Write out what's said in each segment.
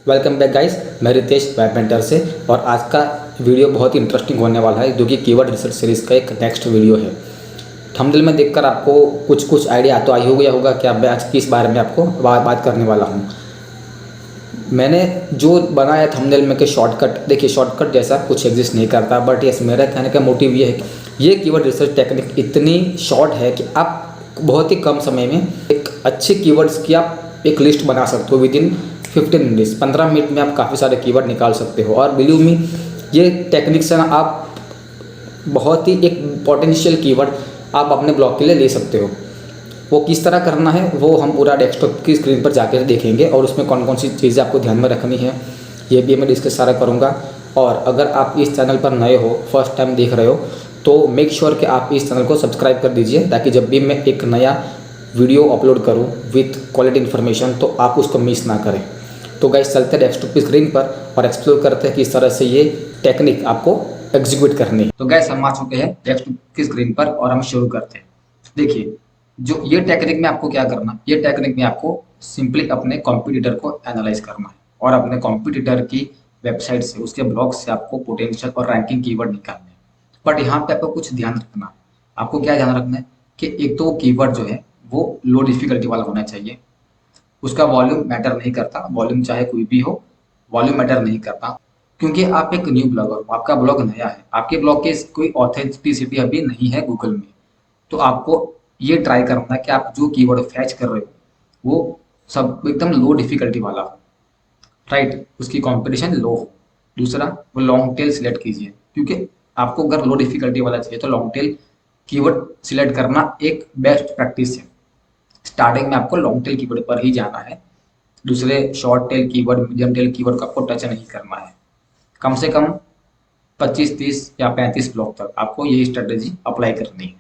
Welcome back guys, मैं Ritesh web mentor से। और आज का वीडियो बहुत ही इंटरेस्टिंग होने वाला है, जो कि कीवर्ड रिसर्च सीरीज़ का एक नेक्स्ट वीडियो है। थंबनेल में देखकर आपको कुछ आइडिया तो आई हो गया होगा कि अब मैं आज किस बारे में आपको बात करने वाला हूँ। मैंने जो बनाया थंबनेल में कि शॉर्टकट, देखिए शॉर्टकट जैसा कुछ एग्जिस्ट नहीं करता, बट यस मेरा कहने का मोटिव ये है कि ये कीवर्ड रिसर्च टेक्निक इतनी शॉर्ट है कि आप बहुत ही कम समय में एक अच्छे कीवर्ड्स की आप एक लिस्ट बना सकते हो। विद इन 15 मिनट्स, 15 मिनट में आप काफ़ी सारे कीवर्ड निकाल सकते हो। और बिलीव मी, ये टेक्निक से ना आप बहुत ही एक पोटेंशियल कीवर्ड आप अपने ब्लॉग के लिए ले सकते हो। वो किस तरह करना है वो हम पूरा डेस्कटॉप की स्क्रीन पर जाकर देखेंगे, और उसमें कौन कौन सी चीज़ें आपको ध्यान में रखनी है ये भी मैं डिस्कस सारा करूँगा। और अगर आप इस चैनल पर नए हो, फर्स्ट टाइम देख रहे हो, तो मेक श्योर कि आप इस चैनल को सब्सक्राइब कर दीजिए, ताकि जब भी मैं एक नया वीडियो अपलोड करूँ विथ क्वालिटी इन्फॉर्मेशन तो आप उसको मिस ना करें। तो गाइस चलते हैं डेस्कटॉप की स्क्रीन पर और एक्सप्लोर करते हैं किस तरह से ये टेक्निक आपको एग्जीक्यूट करनी है। तो गाइस हम आ चुके हैं डेस्कटॉप की स्क्रीन पर और हम शुरू करते हैं। देखिए, जो ये टेक्निक में आपको क्या करना है, ये टेक्निक में आपको सिंपली अपने कॉम्पिटिटर को एनालाइज करना है और अपने कॉम्पिटिटर की वेबसाइट से, उसके ब्लॉग से आपको पोटेंशियल और रैंकिंग कीवर्ड निकालने हैं। बट यहाँ पे आपको कुछ ध्यान रखना है। आपको क्या ध्यान रखना है कि एक तो कीवर्ड जो है वो लो डिफिकल्टी वाला होना चाहिए। उसका वॉल्यूम मैटर नहीं करता, वॉल्यूम चाहे कोई भी हो, वॉल्यूम मैटर नहीं करता। क्योंकि आप एक न्यू ब्लॉगर हो, आपका ब्लॉग नया है, आपके ब्लॉग की कोई ऑथेंटिसिटी अभी नहीं है गूगल में। तो आपको ये ट्राई करना है कि आप जो कीवर्ड फैच कर रहे हो वो सब एकदम लो डिफिकल्टी वाला हो, राइट, उसकी कंपटीशन लो हो। दूसरा, वो लॉन्ग टेल सिलेक्ट कीजिए, क्योंकि आपको अगर लो डिफिकल्टी वाला चाहिए तो लॉन्ग टेल कीवर्ड सिलेक्ट करना एक बेस्ट प्रैक्टिस है। स्टार्टिंग में आपको लॉन्ग टेल कीवर्ड पर ही जाना है, दूसरे short tail keyword, medium tail keyword को आपको टच नहीं करना है। कम से कम 25, 30 या 35 ब्लॉक तक आपको यही स्ट्रेटेजी अप्लाई करनी है।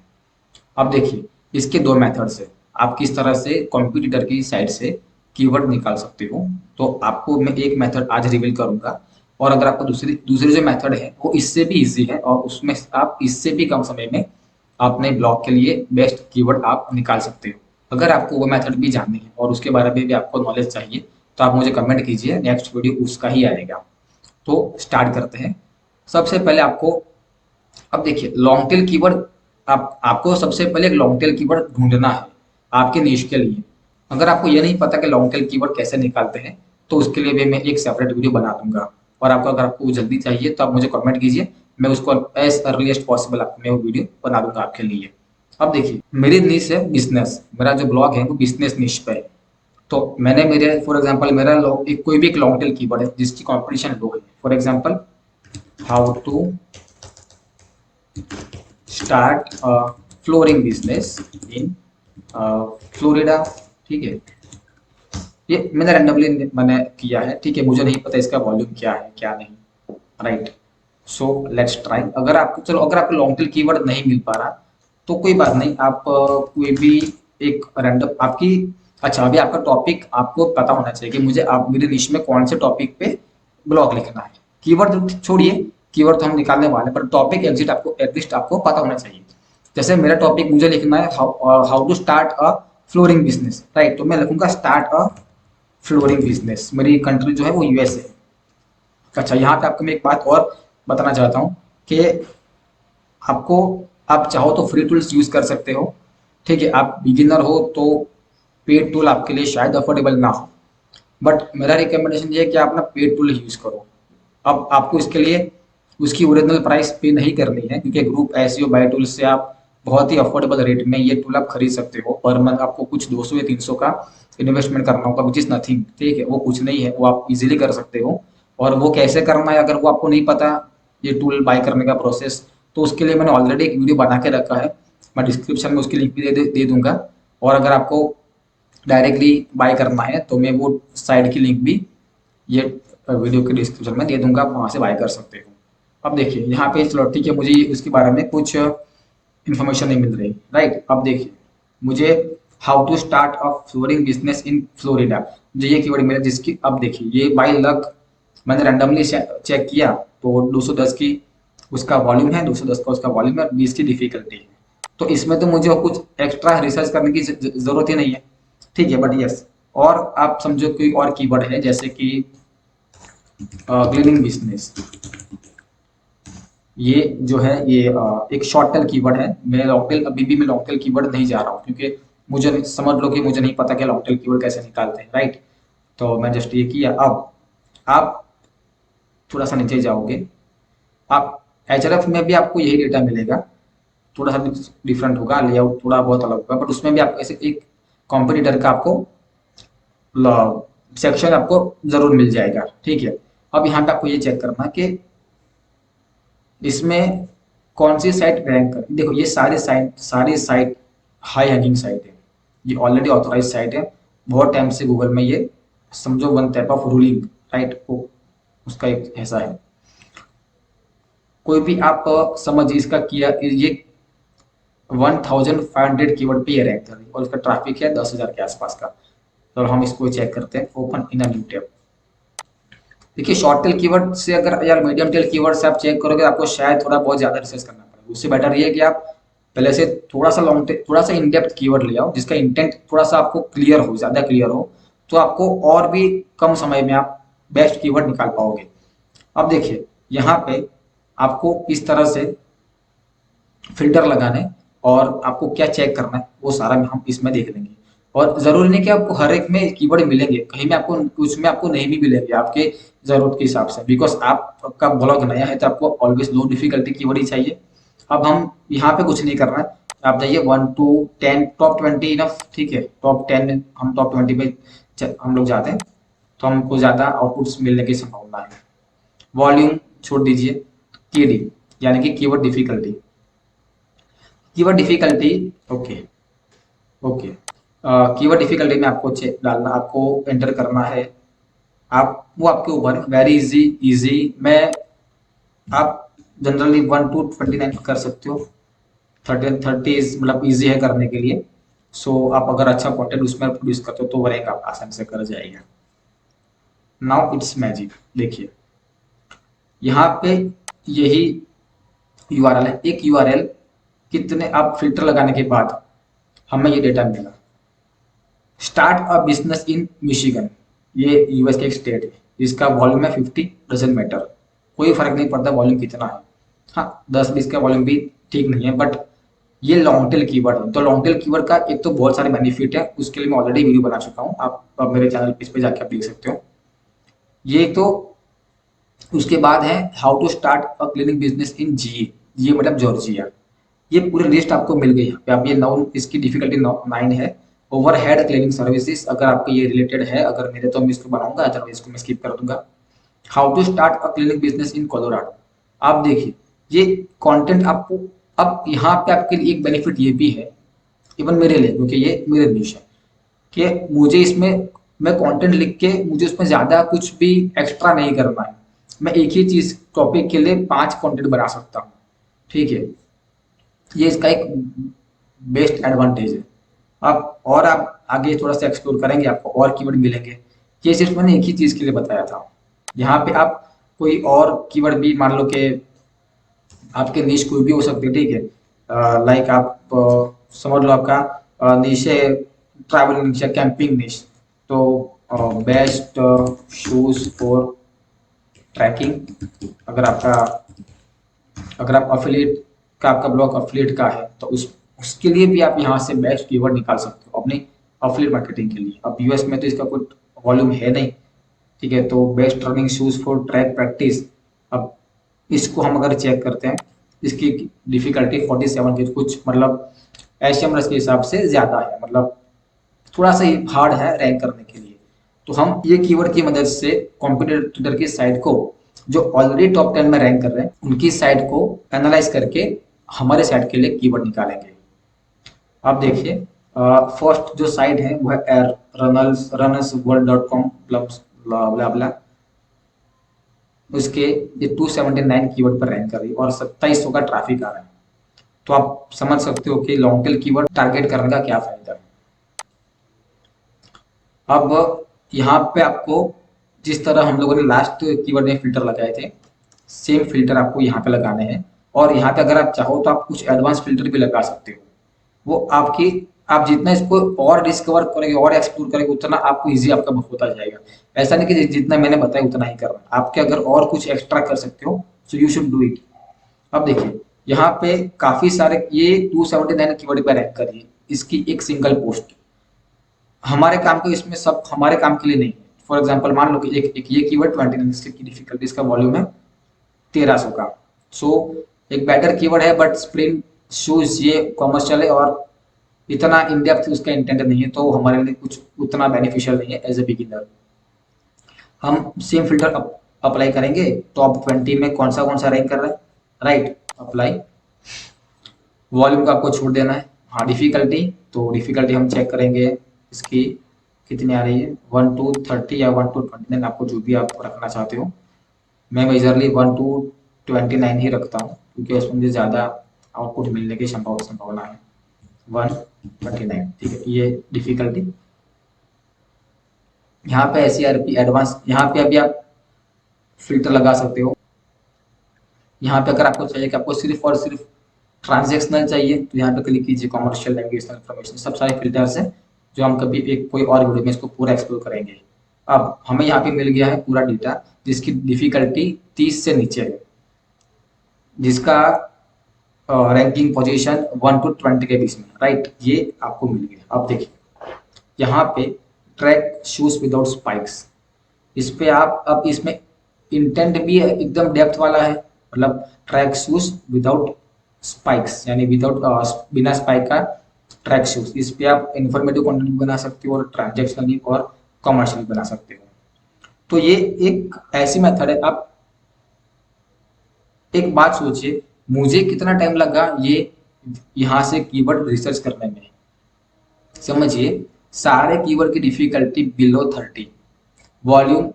अब देखिए, इसके दो मेथड्स है। आप किस तरह से कॉम्पिटिटर की साइड से कीवर्ड निकाल सकते हो, तो आपको मैं एक मेथड आज रिवील करूंगा। और अगर आपको दूसरी दूसरी जो मेथड है वो इससे भी इजी है, और उसमें आप इससे भी कम समय में अपने ब्लॉग के लिए बेस्ट कीवर्ड आप निकाल सकते हो। अगर आपको वो मेथड भी जाननी है और उसके बारे में भी आपको नॉलेज चाहिए, तो आप मुझे कमेंट कीजिए, नेक्स्ट वीडियो उसका ही आएगा। तो स्टार्ट करते हैं। सबसे पहले आपको, अब देखिए लॉन्ग टेल कीवर्ड, आपको सबसे पहले एक लॉन्ग टेल कीवर्ड ढूंढना है आपके निश के लिए। अगर आपको ये नहीं पता कि लॉन्ग टेल कीवर्ड कैसे निकालते हैं, तो उसके लिए भी मैं एक सेपरेट वीडियो बना दूंगा। और आपको अगर आपको जल्दी चाहिए तो आप मुझे कमेंट कीजिए, मैं उसको एज अर्लीस्ट पॉसिबल आपको मैं वो वीडियो बना दूंगा आपके लिए। अब देखिए, मेरी निश है बिजनेस, मेरा जो ब्लॉग है वो बिजनेस निश पे है। तो मैंने मेरे फॉर एग्जांपल मेरा एक कोई भी एक लॉन्ग टेल कीवर्ड है जिसकी कंपटीशन लो है। For example, how to start a flooring business in Florida. ठीक है, ये मैंने रैंडमली मैंने किया है, ठीक है, मुझे नहीं पता इसका वॉल्यूम क्या है क्या नहीं, राइट। So let's try. अगर आपको, चलो अगर आपको लॉन्ग टेल कीवर्ड नहीं मिल पा रहा तो कोई बात नहीं, आप कोई भी एक रैंडम आपकी, अच्छा अभी आपका टॉपिक आपको पता होना चाहिए कि मुझे आप मेरे निश में कौन से टॉपिक पे ब्लॉग लिखना है। कीवर्ड तो छोड़िए, कीवर्ड तो हम निकालने वाले हैं, पर टॉपिक एग्जिट आपको एटलीस्ट आपको पता होना चाहिए। जैसे मेरा टॉपिक मुझे लिखना है how to start a flooring business, right, तो मैं लिखूंगा स्टार्ट अ फ्लोरिंग बिजनेस। मेरी कंट्री जो है वो यूएस है। अच्छा, यहाँ पे आपको मैं एक बात और बताना चाहता हूँ कि आपको, आप चाहो तो फ्री टूल्स यूज कर सकते हो, ठीक है। आप बिगिनर हो तो पेड टूल आपके लिए शायद अफोर्डेबल ना हो, बट मेरा रिकमेंडेशन ये है कि आप ना पेड टूल यूज करो। अब आपको इसके लिए उसकी ओरिजिनल प्राइस पे नहीं करनी है, क्योंकि ग्रुप एसईओ बाय टूल से आप बहुत ही अफोर्डेबल रेट में ये टूल आप खरीद सकते हो। पर मंथ आपको कुछ 200 या 300 का इन्वेस्टमेंट करना होगा, विच इज नथिंग, ठीक है, वो कुछ नहीं है, वो आप इजीली कर सकते हो। और वो कैसे करना है अगर वो आपको नहीं पता, ये टूल बाय करने का प्रोसेस, तो उसके लिए मैंने ऑलरेडी एक वीडियो बना के रखा है, मैं डिस्क्रिप्शन में उसकी लिंक भी दे दूंगा। और अगर आपको डायरेक्टली बाय करना है तो मैं वो साइड की लिंक भी ये वीडियो के डिस्क्रिप्शन में दे दूंगा, आप वहाँ से बाय कर सकते हो। अब देखिए यहाँ पे, चलो ठीक है, मुझे उसके बारे में कुछ इन्फॉर्मेशन नहीं मिल रही, राइट। अब देखिए, मुझे how to start a flooring business in Florida, मुझे ये कीवर्ड मिला, जिसकी, अब देखिए ये बाय लक मैंने रैंडमली चेक किया तो 210 की उसका वॉल्यूम है, 210 का उसका वॉल्यूम है, 20 की डिफिकल्टी है। तो इसमें तो मुझे और कुछ एक्स्ट्रा रिसर्च करने की जरूरत ही नहीं है, ठीक है। बट यस, और आप समझो कोई और कीवर्ड है, जैसे कि क्लीनिंग बिजनेस, ये जो है ये एक शॉर्ट टेल कीवर्ड है। मैं लॉन्ग टेल अभी भी मैं लॉन्ग टेल कीवर्ड नहीं जा रहा हूँ, क्योंकि समझ लो कि मुझे नहीं पता कि लॉन्ग टेल कीवर्ड कैसे निकालते हैं, राइट। तो मैं जस्ट ये किया। अब आप थोड़ा सा नीचे जाओगे, आप एचआरएफ में भी आपको यही डेटा मिलेगा, थोड़ा सा डिफरेंट होगा, लेआउट थोड़ा बहुत अलग होगा, बट उसमें भी आपको ऐसे एक कॉम्पिटिटर का आपको सेक्शन आपको जरूर मिल जाएगा, ठीक है। अब यहाँ पे आपको ये चेक करना कि इसमें कौन सी साइट रैंक कर। देखो ये सारी साइट हाई हैंगिंग साइट है, ये ऑलरेडी ऑथोराइज साइट है। बहुत टाइम से गूगल में ये समझो one type of ruling, right, वो उसका एक ऐसा है। कोई भी आप समझिए इसका किया ये 1500 कीवर्ड पे ये रैंक कर रही है और इसका ट्रैफिक है 10,000 के आसपास का। तो हम इसको चेक करते हैं, open in a new tab. देखिए शॉर्ट टेल कीवर्ड से अगर यार मीडियम टेल कीवर्ड से आप चेक करोगे तो आपको शायद थोड़ा बहुत ज्यादा रिसर्च करना पड़ेगा। उससे बेटर ये है कि आप पहले से थोड़ा सा लॉन्ग टेल, थोड़ा सा इन डेप्थ कीवर्ड ले आओ, जिसका इंटेंट थोड़ा सा आपको क्लियर हो, ज्यादा क्लियर हो, तो आपको और भी कम समय में आप बेस्ट कीवर्ड निकाल पाओगे। अब देखिए यहाँ पे आपको इस तरह से फिल्टर लगाने और आपको क्या चेक करना है वो सारा हम इसमें देख लेंगे। और जरूरी नहीं कि आपको हर एक में कीवर्ड मिलेंगे, कहीं में आपको कुछ में आपको नहीं भी मिलेंगे आपके जरूरत के हिसाब से, बिकॉज आपका ब्लॉग नया है तो आपको ऑलवेज लो डिफिकल्टी कीवर्ड ही चाहिए। अब हम यहाँ पे कुछ नहीं करना है, आप जाइए 1 to 10, टॉप 20 इनफ, ठीक है। टॉप 10 हम टॉप 20 पे हम लोग जाते हैं तो हमको ज्यादा आउटपुट्स मिलने की संभावना है। वॉल्यूम छोड़ दीजिए, केडी यानी कि keyword difficulty, keyword difficulty, okay okay. Keyword difficulty में आपको डालना, आपको एंटर करना है। आप वो आपके ऊपर, वेरी इजी, इजी में आप जनरली 1 to 29 कर सकते हो। 30 मतलब इजी है करने के लिए। सो आप अगर अच्छा कंटेंट उसमें प्रोड्यूस करते हो तो वो रैंक आप आसानी से कर जाएगा। नाउ इट्स मैजिक, देखिए यहाँ पे यही यूआरएल है, एक यूआरएल कितने आप फिल्टर लगाने के बाद हमें ये डेटा मिला। Start a business in Michigan, ये यूएस के एक स्टेट है, इसका वॉल्यूम है 50, डजंट मैटर, कोई फर्क नहीं पड़ता वॉल्यूम कितना है। हाँ 10-20 का वॉल्यूम भी ठीक नहीं है, बट ये लॉन्ग टेल कीवर्ड है। तो लॉन्ग टेल कीवर्ड का एक तो बहुत सारे बेनिफिट है, उसके लिए मैं ऑलरेडी वीडियो बना चुका हूँ, आप मेरे चैनल इस पे जाके आप देख सकते हो। ये तो उसके बाद है how to start a cleaning business in G, ये मतलब जॉर्जिया। ये पूरी लिस्ट आपको मिल गई है। आप ये नाउन, इसकी डिफिकल्टी 9 है। ओवरहेड क्लीनिंग सर्विसेज, अगर आपके ये रिलेटेड है, अगर मेरे तो मैं इसको बनाऊंगा, अदरवाइज इसको मैं स्किप कर दूंगा। How to start a clinic business in Colorado, आप देखिए ये कंटेंट आपको, अब यहाँ पे आपके लिए एक बेनिफिट ये भी है, इवन मेरे लिए, क्योंकि ये मेरे निश है, कि मुझे इसमें मैं कंटेंट लिख के मुझे उसमें ज्यादा कुछ भी एक्स्ट्रा नहीं करना है। मैं एक ही चीज टॉपिक के लिए 5 कंटेंट बना सकता हूँ, ठीक है। ये इसका एक बेस्ट एडवांटेज है। आप आगे थोड़ा सा एक्सप्लोर करेंगे आपको और कीवर्ड मिलेंगे। ये सिर्फ मैंने एक ही चीज के लिए बताया था। यहाँ पे आप कोई और कीवर्ड भी मान लो कि आपके निश कोई भी हो सकती है, ठीक है। लाइक आप समझ लो आपका निश है ट्रैवल निश है, कैंपिंग निश, तो बेस्ट शूज फॉर ट्रैकिंग। अगर आपका, अगर आप अफिलिएट का, आपका ब्लॉग अफिलिएट का है तो उसके लिए भी आप यहाँ से बेस्ट कीवर्ड निकाल सकते हो अपनी अफिलिएट मार्केटिंग के लिए। अब यूएस में तो इसका कोई वॉल्यूम है नहीं, ठीक है। तो best running shoes for track practice, अब इसको हम अगर चेक करते हैं, इसकी डिफिकल्टी 47 की कुछ मतलब एसएमएस के हिसाब से ज्यादा है, मतलब थोड़ा सा हार्ड है रैंक करने के लिए। तो हम ये कीवर्ड की मदद से कॉम्पिटिटर की साइट को, जो ऑलरेडी टॉप 10 में रैंक कर रहे हैं, उनकी साइट को एनालाइज करके हमारे साइट के लिए कीवर्ड निकालेंगे। आप देखिए फर्स्ट जो साइट है वो है runners world.com ब्ला ब्ला, उसके ये 279 कीवर्ड पर रैंक कर रही है और 2700 का ट्रैफिक आ रहा है। तो आप समझ सकते हो कि लॉन्ग टेल कीवर्ड टारगेट करने का क्या फायदा है। अब यहाँ पे आपको जिस तरह हम लोगों ने लास्ट कीवर्ड में फिल्टर लगाए थे, सेम फिल्टर आपको यहाँ पे लगाने हैं। और यहाँ पे अगर आप चाहो तो आप कुछ एडवांस फिल्टर भी लगा सकते हो, वो आपकी आप जितना इसको और डिस्कवर करेंगे और एक्सप्लोर करेंगे उतना आपको इजी आपका होता जाएगा। ऐसा नहीं कि जितना मैंने बताया उतना ही करना, आपके अगर और कुछ एक्स्ट्रा कर सकते हो so you should do it. अब देखिए यहाँ पे काफी सारे ये 279 कीवर्ड पे रैंक करिए, इसकी एक सिंगल पोस्ट हमारे काम को, इसमें सब हमारे काम के लिए नहीं है। फॉर एग्जाम्पल मान लो कि एक ये कीवर्ड 29 की डिफिकल्टी, इसका वॉल्यूम है 1300 का। सो एक बेटर कीवर्ड है बट स्प्रिंग शूज ये कॉमर्शियल है और इतना इन डेप्थ उसका इंटेंट नहीं है, तो हमारे लिए कुछ उतना बेनिफिशियल नहीं है एज ए बिगिनर। हम सेम फिल्टर अप्लाई करेंगे, टॉप 20 में कौन सा रैंक कर रहा है, राइट, अप्लाई। वॉल्यूम का आपको छोड़ देना है। हाँ डिफिकल्टी, तो डिफिकल्टी हम चेक करेंगे इसकी कितनी आ रही है, 1 to 30 या 1 to 29, आपको जो भी आप रखना चाहते हो। मैं मेजरली 1 to 29 ही रखता हूँ क्योंकि उसमें मुझे ज़्यादा आउटपुट मिलने की संभावना है। 139, ठीक है, ये डिफिकल्टी। यहाँ पे SCRP एडवांस, यहाँ पे अभी आप फिल्टर लगा सकते हो। यहाँ पे अगर आपको चाहिए कि आपको सिर्फ और सिर्फ ट्रांजेक्शनल चाहिए तो यहाँ पे क्लिक कीजिए, कॉमर्शियल लैंग्वेज इन्फॉर्मेशन, सब सारे फिल्टर्स हैं जो हम कभी एक कोई और वीडियो में इसको पूरा एक्सप्लोर करेंगे। अब हमें यहाँ पे मिल गया है पूरा डेटा जिसकी डिफिकल्टी 30 से नीचे है, जिसका रैंकिंग पोजीशन 1 to 20 के बीच में, राइट, ये आपको मिल गया। अब देखिए यहाँ पे ट्रैक शूज विदाउट स्पाइक्स, इस पे आप, अब इसमें इंटेंट भी है एकदम डेप्थ वाला है, मतलब ट्रैक शूज विदाउट स्पाइक्स यानी विदाउट बिना स्पाइक का ट्रैक शूज, इस पे आप इंफॉर्मेटिव कंटेंट बना सकते हो और ट्रांजेक्शनल और कॉमर्शियल बना सकते हो। तो ये एक ऐसी मेथड है। आप एक बात सोचिए, मुझे कितना टाइम लगा ये यहाँ से कीवर्ड रिसर्च करने में, समझिए, सारे कीवर्ड की difficulty below 30, volume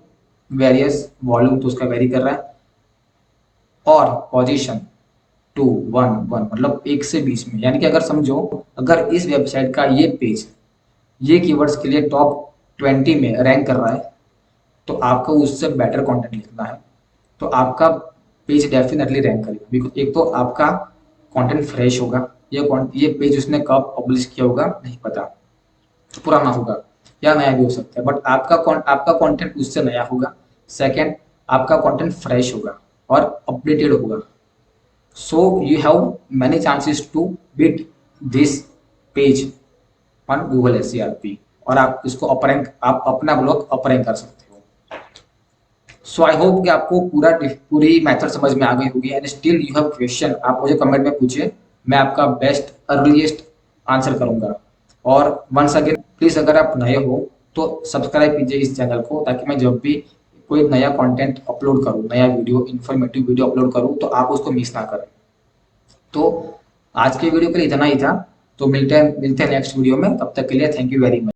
various, volume तो उसका वेरी कर रहा है, और पोजीशन 2 1 1 मतलब 1 से 20 में, यानी कि अगर समझो अगर इस वेबसाइट का ये पेज ये कीवर्ड्स के लिए टॉप 20 में रैंक कर रहा है तो आपको उससे बेटर कंटेंट लिखना है, तो आपका पेज डेफिनेटली रैंक करेगा। बिकॉज एक तो आपका कंटेंट फ्रेश होगा, ये पेज उसने कब पब्लिश किया होगा नहीं पता, पुराना होगा या नया भी हो सकता है, बट आपका कंटेंट उससे नया होगा। सेकंड, आपका कंटेंट फ्रेश होगा और अपडेटेड होगा। So you have many chances to beat this page on Google SCRP, और आप इसको अपर रैंक, आप अपना ब्लॉग अपर रैंक कर सकते हो। सो आई होप कि आपको पूरी मेथड समझ में आ गई होगी। And still you have question, आप मुझे कमेंट में पूछिए, मैं आपका बेस्ट अर्लीस्ट आंसर करूंगा। और वंस अगेन प्लीज अगर आप नए हो तो सब्सक्राइब कीजिए इस चैनल को, ताकि मैं जब भी कोई नया कंटेंट अपलोड करूँ, नया वीडियो, इन्फॉर्मेटिव वीडियो अपलोड करूँ तो आप उसको मिस ना करें। तो आज के वीडियो के लिए इतना ही था, तो मिलते हैं नेक्स्ट वीडियो में, तब तक के लिए थैंक यू वेरी मच।